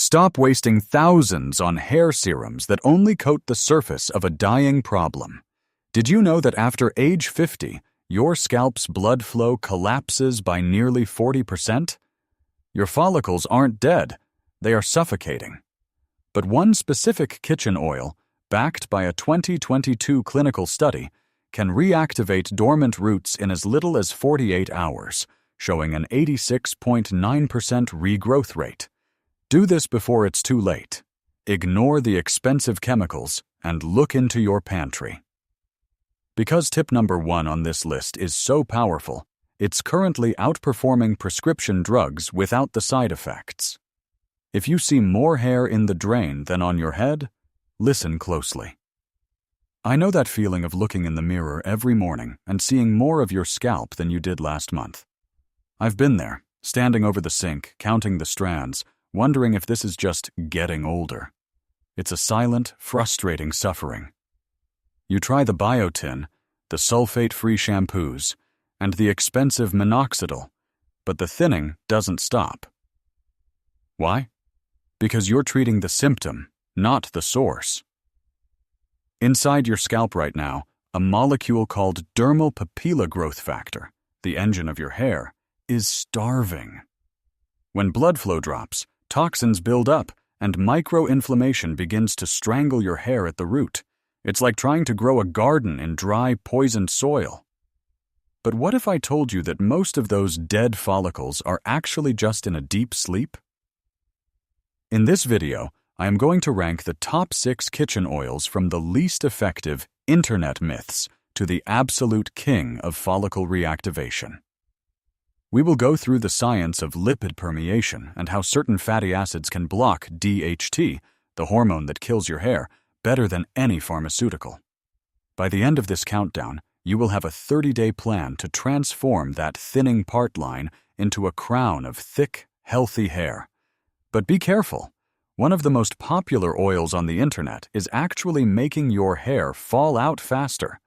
Stop wasting thousands on hair serums that only coat the surface of a dying problem. Did you know that after age 50, your scalp's blood flow collapses by nearly 40%? Your follicles aren't dead, they are suffocating. But one specific kitchen oil, backed by a 2022 clinical study, can reactivate dormant roots in as little as 48 hours, showing an 86.9% regrowth rate. Do this before it's too late. Ignore the expensive chemicals and look into your pantry. Because tip number 1 on this list is so powerful, it's currently outperforming prescription drugs without the side effects. If you see more hair in the drain than on your head, listen closely. I know that feeling of looking in the mirror every morning and seeing more of your scalp than you did last month. I've been there, standing over the sink, counting the strands, wondering if this is just getting older. It's a silent, frustrating suffering. You try the biotin, the sulfate-free shampoos, and the expensive minoxidil, but the thinning doesn't stop. Why? Because you're treating the symptom, not the source. Inside your scalp right now, a molecule called dermal papilla growth factor, the engine of your hair, is starving. When blood flow drops, toxins build up, and microinflammation begins to strangle your hair at the root. It's like trying to grow a garden in dry, poisoned soil. But what if I told you that most of those dead follicles are actually just in a deep sleep? In this video, I am going to rank the top 6 kitchen oils from the least effective internet myths to the absolute king of follicle reactivation. We will go through the science of lipid permeation and how certain fatty acids can block DHT, the hormone that kills your hair, better than any pharmaceutical. By the end of this countdown, you will have a 30-day plan to transform that thinning part line into a crown of thick, healthy hair. But be careful. One of the most popular oils on the internet is actually making your hair fall out faster.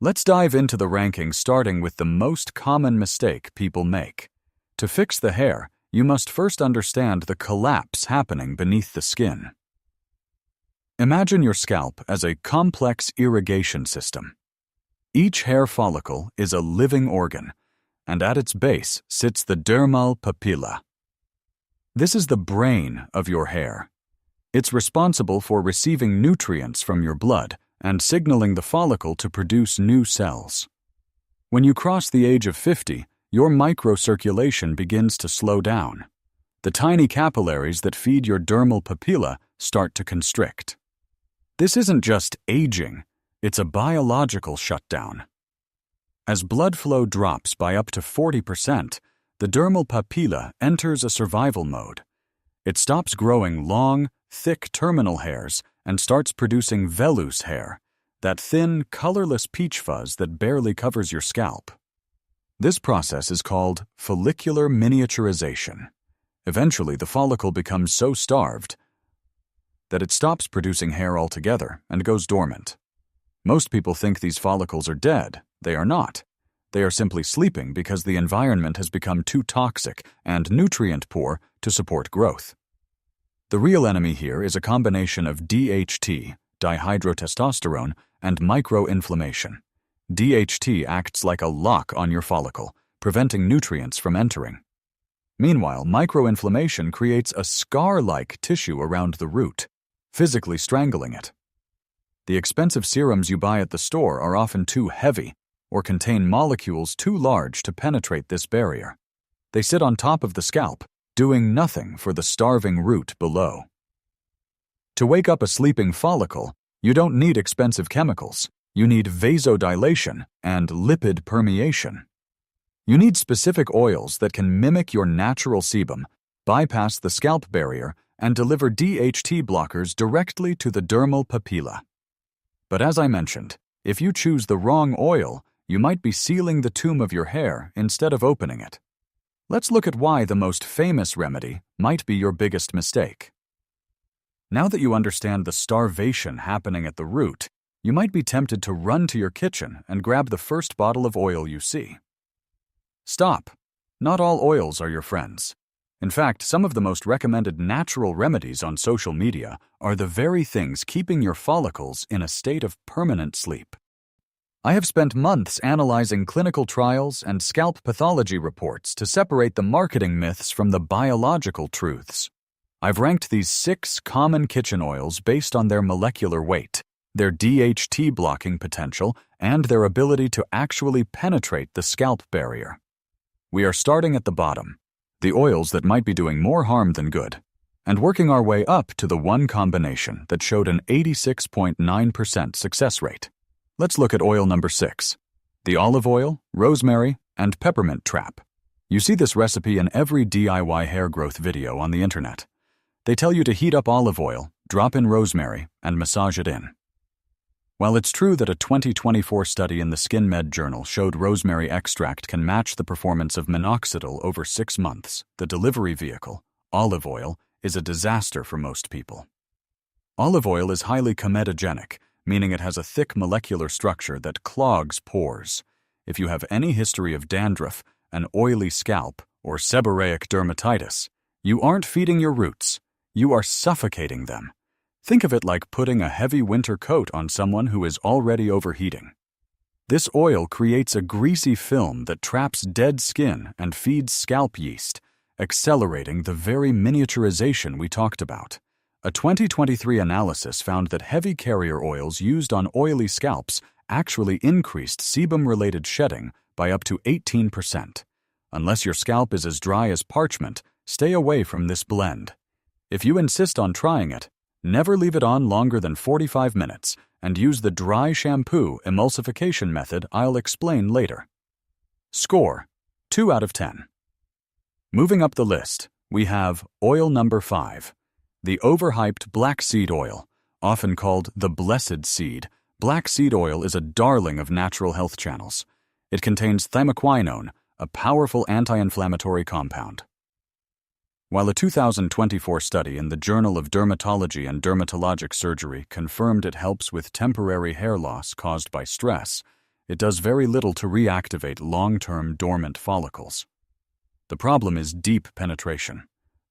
Let's dive into the rankings, starting with the most common mistake people make. To fix the hair, you must first understand the collapse happening beneath the skin. Imagine your scalp as a complex irrigation system. Each hair follicle is a living organ, and at its base sits the dermal papilla. This is the brain of your hair. It's responsible for receiving nutrients from your blood and signaling the follicle to produce new cells. When you cross the age of 50, your microcirculation begins to slow down. The tiny capillaries that feed your dermal papilla start to constrict. This isn't just aging, it's a biological shutdown. As blood flow drops by up to 40%, the dermal papilla enters a survival mode. It stops growing long, thick terminal hairs and starts producing vellus hair, that thin, colorless peach fuzz that barely covers your scalp. This process is called follicular miniaturization. Eventually, the follicle becomes so starved that it stops producing hair altogether and goes dormant. Most people think these follicles are dead. They are not. They are simply sleeping because the environment has become too toxic and nutrient poor to support growth. The real enemy here is a combination of DHT, dihydrotestosterone, and microinflammation. DHT acts like a lock on your follicle, preventing nutrients from entering. Meanwhile, microinflammation creates a scar-like tissue around the root, physically strangling it. The expensive serums you buy at the store are often too heavy or contain molecules too large to penetrate this barrier. They sit on top of the scalp, doing nothing for the starving root below. To wake up a sleeping follicle, you don't need expensive chemicals. You need vasodilation and lipid permeation. You need specific oils that can mimic your natural sebum, bypass the scalp barrier, and deliver DHT blockers directly to the dermal papilla. But as I mentioned, if you choose the wrong oil, you might be sealing the tomb of your hair instead of opening it. Let's look at why the most famous remedy might be your biggest mistake. Now that you understand the starvation happening at the root, you might be tempted to run to your kitchen and grab the first bottle of oil you see. Stop. Not all oils are your friends. In fact, some of the most recommended natural remedies on social media are the very things keeping your follicles in a state of permanent sleep. I have spent months analyzing clinical trials and scalp pathology reports to separate the marketing myths from the biological truths. I've ranked these 6 common kitchen oils based on their molecular weight, their DHT blocking potential, and their ability to actually penetrate the scalp barrier. We are starting at the bottom, the oils that might be doing more harm than good, and working our way up to the one combination that showed an 86.9% success rate. Let's look at oil number 6, the olive oil, rosemary, and peppermint trap. You see this recipe in every DIY hair growth video on the internet. They tell you to heat up olive oil, drop in rosemary, and massage it in. While it's true that a 2024 study in the Skin Med journal showed rosemary extract can match the performance of minoxidil over 6 months, the delivery vehicle, olive oil, is a disaster for most people. Olive oil is highly comedogenic, meaning it has a thick molecular structure that clogs pores. If you have any history of dandruff, an oily scalp, or seborrheic dermatitis, you aren't feeding your roots, you are suffocating them. Think of it like putting a heavy winter coat on someone who is already overheating. This oil creates a greasy film that traps dead skin and feeds scalp yeast, accelerating the very miniaturization we talked about. A 2023 analysis found that heavy carrier oils used on oily scalps actually increased sebum-related shedding by up to 18%. Unless your scalp is as dry as parchment, stay away from this blend. If you insist on trying it, never leave it on longer than 45 minutes and use the dry shampoo emulsification method I'll explain later. Score: 2 out of 10. Moving up the list, we have oil number 5. The overhyped black seed oil, often called the blessed seed. Black seed oil is a darling of natural health channels. It contains thymoquinone, a powerful anti-inflammatory compound. While a 2024 study in the Journal of Dermatology and Dermatologic Surgery confirmed it helps with temporary hair loss caused by stress, it does very little to reactivate long-term dormant follicles. The problem is deep penetration.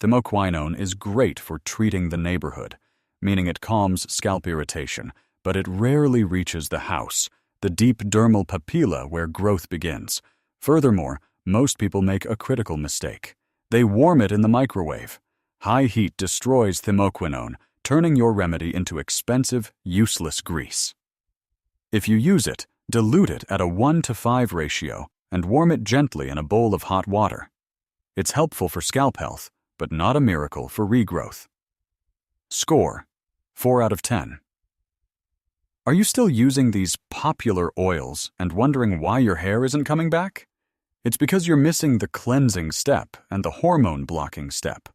Thymoquinone is great for treating the neighborhood, meaning it calms scalp irritation, but it rarely reaches the house, the deep dermal papilla where growth begins. Furthermore, most people make a critical mistake. They warm it in the microwave. High heat destroys thymoquinone, turning your remedy into expensive, useless grease. If you use it, dilute it at a 1:5 ratio and warm it gently in a bowl of hot water. It's helpful for scalp health, but not a miracle for regrowth. Score: 4 out of 10. Are you still using these popular oils and wondering why your hair isn't coming back? It's because you're missing the cleansing step and the hormone blocking step.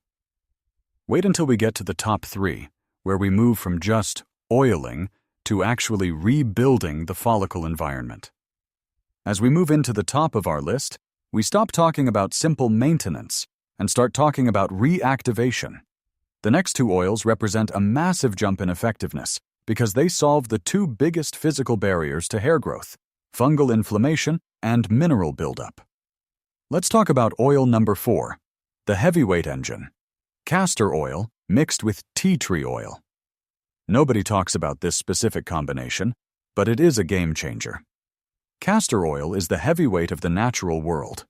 Wait until we get to the top 3, where we move from just oiling to actually rebuilding the follicle environment. As we move into the top of our list, we stop talking about simple maintenance and start talking about reactivation. The next 2 oils represent a massive jump in effectiveness because they solve the 2 biggest physical barriers to hair growth: fungal inflammation and mineral buildup. Let's talk about oil number 4, the heavyweight engine, castor oil mixed with tea tree oil. Nobody talks about this specific combination, but it is a game changer. Castor oil is the heavyweight of the natural world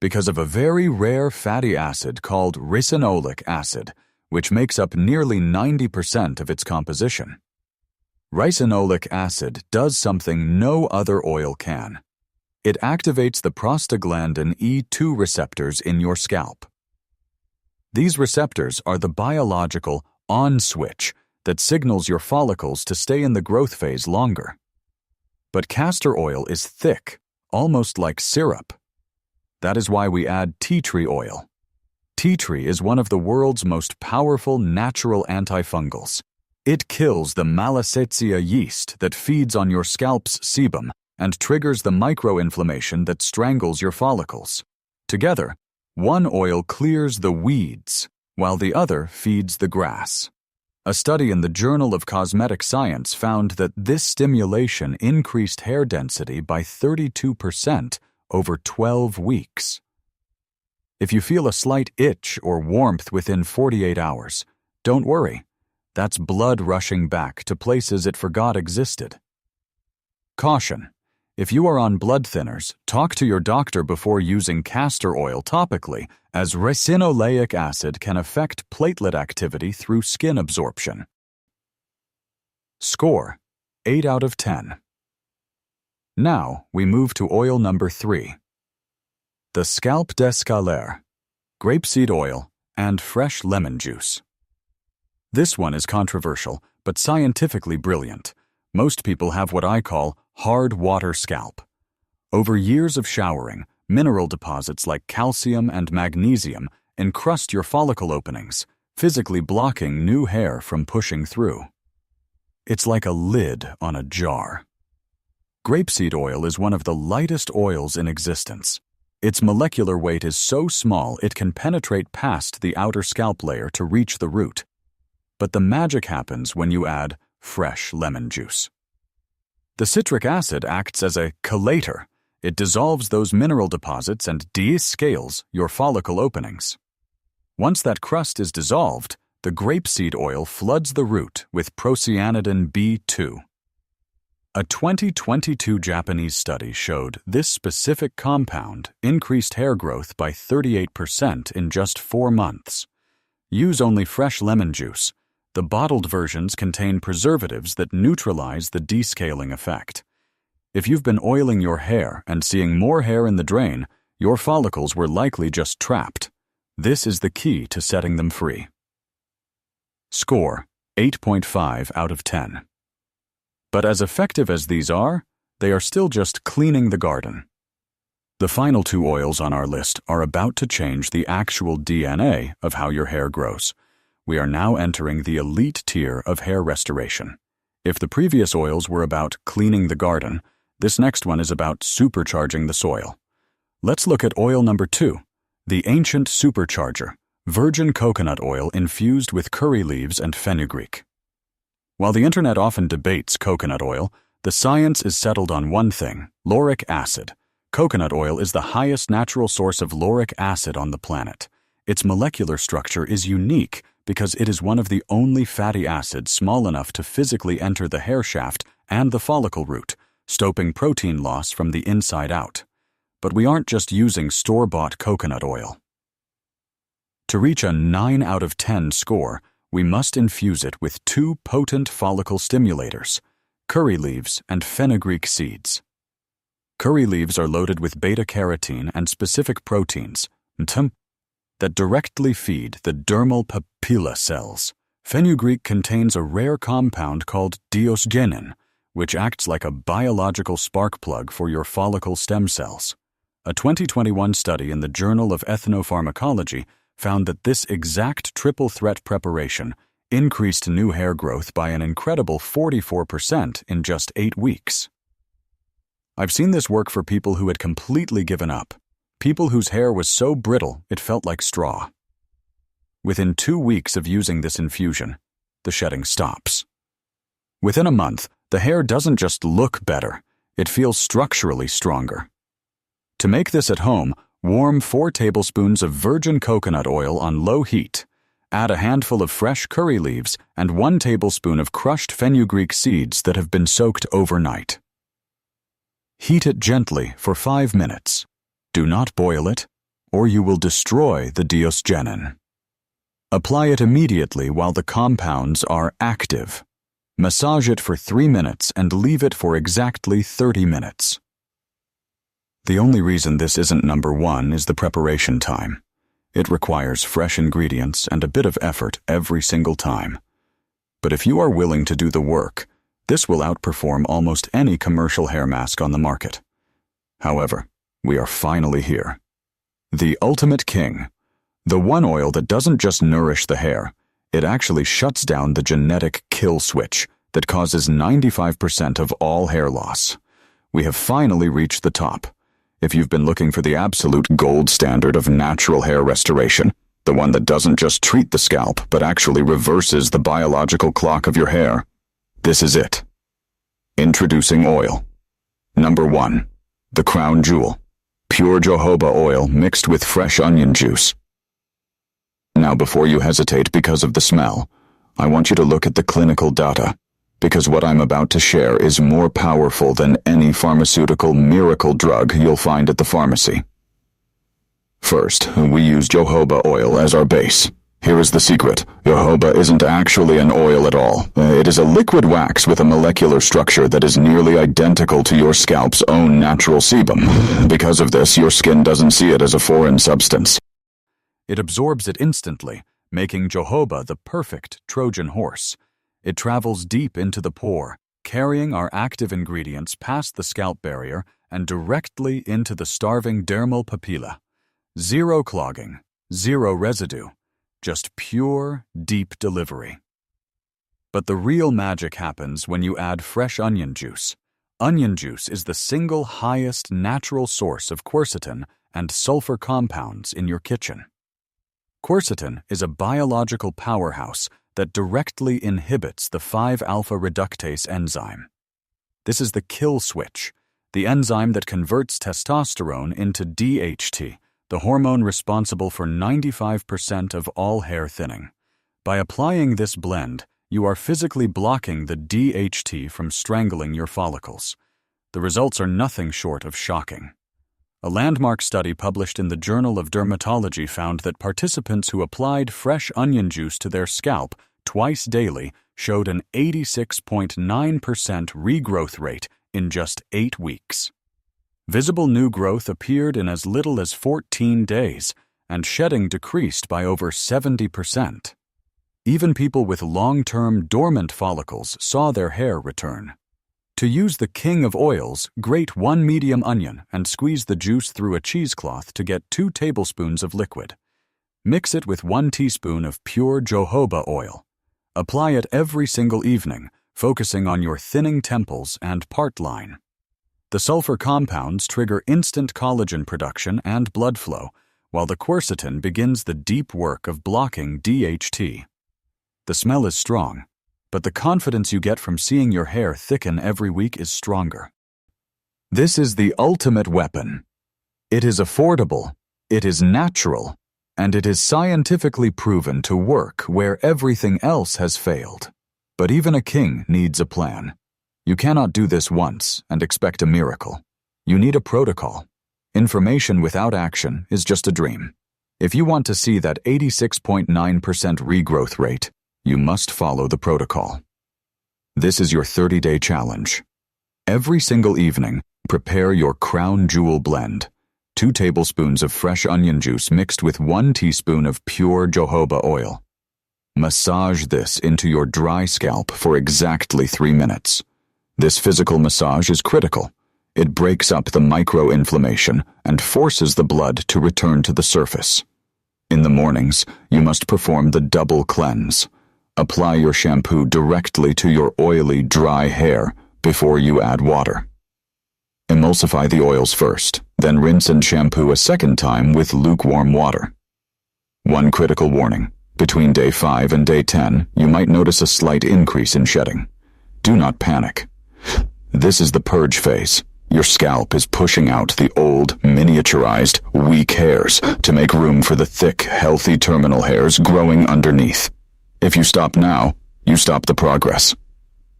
because of a very rare fatty acid called ricinoleic acid, which makes up nearly 90% of its composition. Ricinoleic acid does something no other oil can. It activates the prostaglandin E2 receptors in your scalp. These receptors are the biological on switch that signals your follicles to stay in the growth phase longer. But castor oil is thick, almost like syrup. That is why we add tea tree oil. Tea tree is one of the world's most powerful natural antifungals. It kills the Malassezia yeast that feeds on your scalp's sebum and triggers the microinflammation that strangles your follicles. Together, one oil clears the weeds, while the other feeds the grass. A study in the Journal of Cosmetic Science found that this stimulation increased hair density by 32% over 12 weeks. If you feel a slight itch or warmth within 48 hours, don't worry. That's blood rushing back to places it forgot existed. Caution: if you are on blood thinners, talk to your doctor before using castor oil topically, as ricinoleic acid can affect platelet activity through skin absorption. Score: 8 out of 10. Now we move to oil number 3. The Scalp d'Escalaire, grapeseed oil, and fresh lemon juice. This one is controversial, but scientifically brilliant. Most people have what I call hard water scalp. Over years of showering, mineral deposits like calcium and magnesium encrust your follicle openings, physically blocking new hair from pushing through. It's like a lid on a jar. Grapeseed oil is one of the lightest oils in existence. Its molecular weight is so small it can penetrate past the outer scalp layer to reach the root. But the magic happens when you add fresh lemon juice. The citric acid acts as a chelator. It dissolves those mineral deposits and descales your follicle openings. Once that crust is dissolved, the grapeseed oil floods the root with procyanidin B2. A 2022 Japanese study showed this specific compound increased hair growth by 38% in just 4 months. Use only fresh lemon juice. The bottled versions contain preservatives that neutralize the descaling effect. If you've been oiling your hair and seeing more hair in the drain, your follicles were likely just trapped. This is the key to setting them free. Score: 8.5 out of 10. But as effective as these are, they are still just cleaning the garden. The final 2 oils on our list are about to change the actual DNA of how your hair grows. We are now entering the elite tier of hair restoration. If the previous oils were about cleaning the garden, this next one is about supercharging the soil. Let's look at oil number 2, the ancient supercharger, virgin coconut oil infused with curry leaves and fenugreek. While the internet often debates coconut oil, the science is settled on one thing: lauric acid. Coconut oil is the highest natural source of lauric acid on the planet. Its molecular structure is unique because it is one of the only fatty acids small enough to physically enter the hair shaft and the follicle root, stopping protein loss from the inside out. But we aren't just using store-bought coconut oil. To reach a 9 out of 10 score, we must infuse it with 2 potent follicle stimulators: curry leaves and fenugreek seeds. Curry leaves are loaded with beta-carotene and specific proteins that directly feed the dermal papilla cells. Fenugreek contains a rare compound called diosgenin, which acts like a biological spark plug for your follicle stem cells. A 2021 study in the Journal of Ethnopharmacology found that this exact triple threat preparation increased new hair growth by an incredible 44% in just 8 weeks. I've seen this work for people who had completely given up, people whose hair was so brittle it felt like straw. Within 2 weeks of using this infusion, the shedding stops. Within a month, the hair doesn't just look better, it feels structurally stronger. To make this at home, warm 4 tablespoons of virgin coconut oil on low heat. Add a handful of fresh curry leaves and 1 tablespoon of crushed fenugreek seeds that have been soaked overnight. Heat it gently for 5 minutes. Do not boil it, or you will destroy the diosgenin. Apply it immediately while the compounds are active. Massage it for 3 minutes and leave it for exactly 30 minutes. The only reason this isn't number 1 is the preparation time. It requires fresh ingredients and a bit of effort every single time. But if you are willing to do the work, this will outperform almost any commercial hair mask on the market. However, we are finally here. The ultimate king. The one oil that doesn't just nourish the hair, it actually shuts down the genetic kill switch that causes 95% of all hair loss. We have finally reached the top. If you've been looking for the absolute gold standard of natural hair restoration, the one that doesn't just treat the scalp but actually reverses the biological clock of your hair, this is it. Introducing oil. Number 1. The crown jewel. pure jojoba oil mixed with fresh onion juice. Now, before you hesitate because of the smell, I want you to look at the clinical data, because what I'm about to share is more powerful than any pharmaceutical miracle drug you'll find at the pharmacy. First, we use jojoba oil as our base. Here is the secret. Jojoba isn't actually an oil at all. It is a liquid wax with a molecular structure that is nearly identical to your scalp's own natural sebum. Because of this, your skin doesn't see it as a foreign substance. It absorbs it instantly, making jojoba the perfect Trojan horse. It travels deep into the pore, carrying our active ingredients past the scalp barrier and directly into the starving dermal papilla. Zero clogging, zero residue. Just pure, deep delivery. But the real magic happens when you add fresh onion juice. Onion juice is the single highest natural source of quercetin and sulfur compounds in your kitchen. Quercetin is a biological powerhouse that directly inhibits the 5-alpha reductase enzyme. This is the kill switch, the enzyme that converts testosterone into DHT, the hormone responsible for 95% of all hair thinning. By applying this blend, you are physically blocking the DHT from strangling your follicles. The results are nothing short of shocking. A landmark study published in the Journal of Dermatology found that participants who applied fresh onion juice to their scalp twice daily showed an 86.9% regrowth rate in just 8 weeks. Visible new growth appeared in as little as 14 days, and shedding decreased by over 70%. Even people with long-term dormant follicles saw their hair return. To use the king of oils, grate 1 medium onion and squeeze the juice through a cheesecloth to get 2 tablespoons of liquid. Mix it with 1 teaspoon of pure jojoba oil. Apply it every single evening, focusing on your thinning temples and part line. The sulfur compounds trigger instant collagen production and blood flow, while the quercetin begins the deep work of blocking DHT. The smell is strong, but the confidence you get from seeing your hair thicken every week is stronger. This is the ultimate weapon. It is affordable, it is natural, and it is scientifically proven to work where everything else has failed. But even a king needs a plan. You cannot do this once and expect a miracle. You need a protocol. Information without action is just a dream. If you want to see that 86.9% regrowth rate, you must follow the protocol. This is your 30-day challenge. Every single evening, prepare your crown jewel blend. 2 tablespoons of fresh onion juice mixed with 1 teaspoon of pure jojoba oil. Massage this into your dry scalp for exactly 3 minutes. This physical massage is critical. It breaks up the microinflammation and forces the blood to return to the surface. In the mornings, you must perform the double cleanse. Apply your shampoo directly to your oily, dry hair before you add water. Emulsify the oils first, then rinse and shampoo a second time with lukewarm water. One critical warning. Between day 5 and day 10, you might notice a slight increase in shedding. Do not panic. This is the purge phase. Your scalp is pushing out the old, miniaturized, weak hairs to make room for the thick, healthy terminal hairs growing underneath. If you stop now, you stop the progress.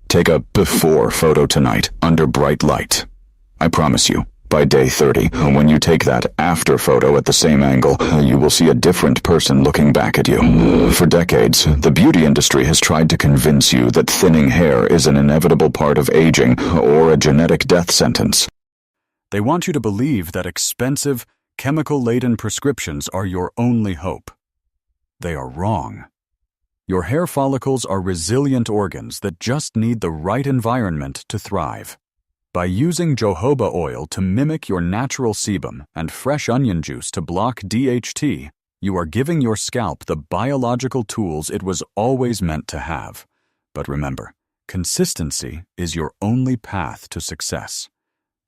Take a before photo tonight under bright light. I promise you, by day 30, when you take that after photo at the same angle, you will see a different person looking back at you. For decades, the beauty industry has tried to convince you that thinning hair is an inevitable part of aging or a genetic death sentence. They want you to believe that expensive, chemical-laden prescriptions are your only hope. They are wrong. Your hair follicles are resilient organs that just need the right environment to thrive. By using jojoba oil to mimic your natural sebum and fresh onion juice to block DHT, you are giving your scalp the biological tools it was always meant to have. But remember, consistency is your only path to success.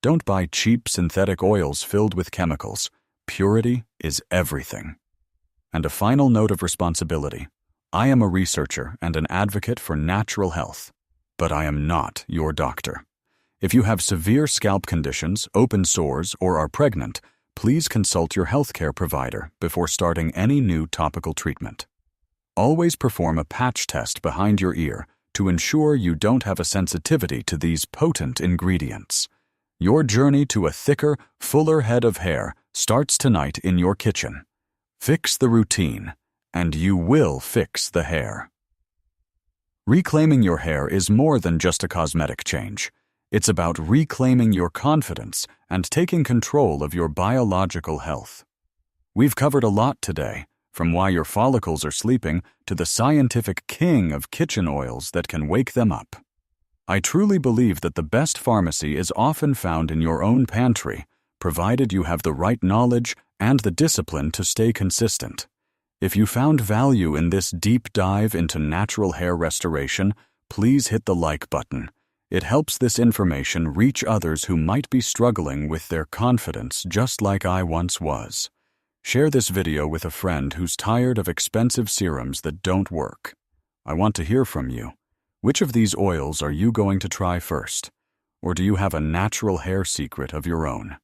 Don't buy cheap synthetic oils filled with chemicals. Purity is everything. And a final note of responsibility. I am a researcher and an advocate for natural health, but I am not your doctor. If you have severe scalp conditions, open sores, or are pregnant, please consult your healthcare provider before starting any new topical treatment. Always perform a patch test behind your ear to ensure you don't have a sensitivity to these potent ingredients. Your journey to a thicker, fuller head of hair starts tonight in your kitchen. Fix the routine, and you will fix the hair. Reclaiming your hair is more than just a cosmetic change. It's about reclaiming your confidence and taking control of your biological health. We've covered a lot today, from why your follicles are sleeping to the scientific king of kitchen oils that can wake them up. I truly believe that the best pharmacy is often found in your own pantry, provided you have the right knowledge and the discipline to stay consistent. If you found value in this deep dive into natural hair restoration, please hit the like button. It helps this information reach others who might be struggling with their confidence just like I once was. Share this video with a friend who's tired of expensive serums that don't work. I want to hear from you. Which of these oils are you going to try first? Or do you have a natural hair secret of your own?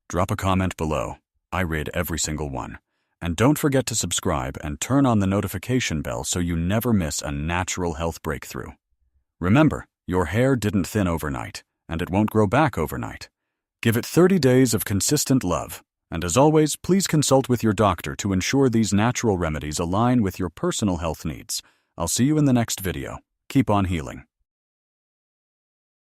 Drop a comment below. I read every single one. And don't forget to subscribe and turn on the notification bell so you never miss a natural health breakthrough. Remember, your hair didn't thin overnight, and it won't grow back overnight. Give it 30 days of consistent love. And as always, please consult with your doctor to ensure these natural remedies align with your personal health needs. I'll see you in the next video. Keep on healing.